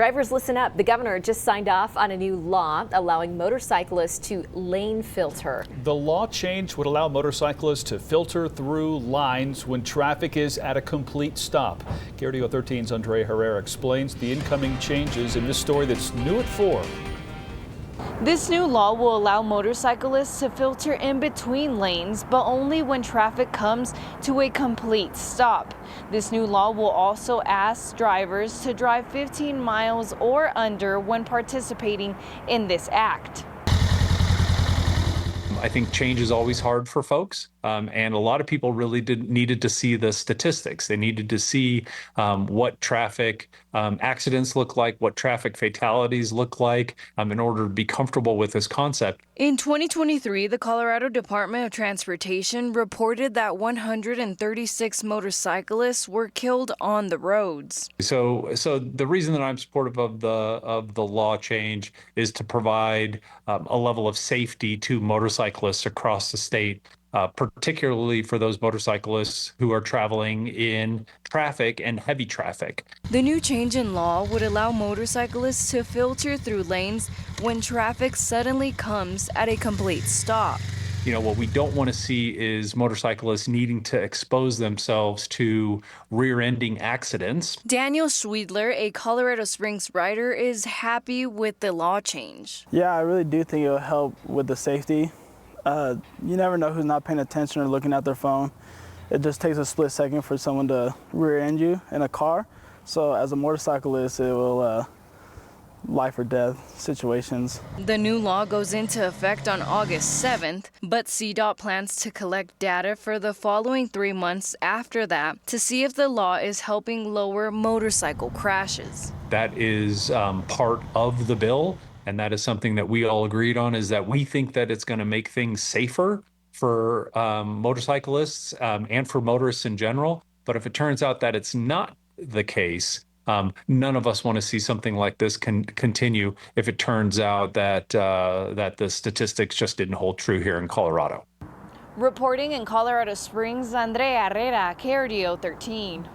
Drivers, listen up. The governor just signed off on a new law allowing motorcyclists to lane filter. The law change would allow motorcyclists to filter through lines when traffic is at a complete stop. KRDO 13's Andrea Herrera explains the incoming changes in this story that's new at 4. This new law will allow motorcyclists to filter in between lanes, but only when traffic comes to a complete stop. This new law will also ask drivers to drive 15 miles or under when participating in this act. I think change is always hard for folks, and a lot of people really needed to see the statistics. They needed to see what traffic accidents look like, what traffic fatalities look like, in order to be comfortable with this concept. In 2023, the Colorado Department of Transportation reported that 136 motorcyclists were killed on the roads. So the reason that I'm supportive of the law change is to provide a level of safety to motorcyclists across the state, particularly for those motorcyclists who are traveling in traffic and heavy traffic. The new change in law would allow motorcyclists to filter through lanes when traffic suddenly comes at a complete stop. You know, what we don't want to see is motorcyclists needing to expose themselves to rear-ending accidents. Daniel Schweidler, a Colorado Springs rider, is happy with the law change. Yeah, I really do think it'll help with the safety. You never know who's not paying attention or looking at their phone. It just takes a split second for someone to rear-end you in a car. So as a motorcyclist, it will life or death situations. The new law goes into effect on August 7th, but CDOT plans to collect data for the following 3 months after that to see if the law is helping lower motorcycle crashes. That is part of the bill, and that is something that we all agreed on, is that we think that it's going to make things safer for motorcyclists and for motorists in general. But if it turns out that it's not the case, none of us want to see something like this continue if it turns out that the statistics just didn't hold true here in Colorado. Reporting in Colorado Springs, Andrea Herrera, KRDO 13.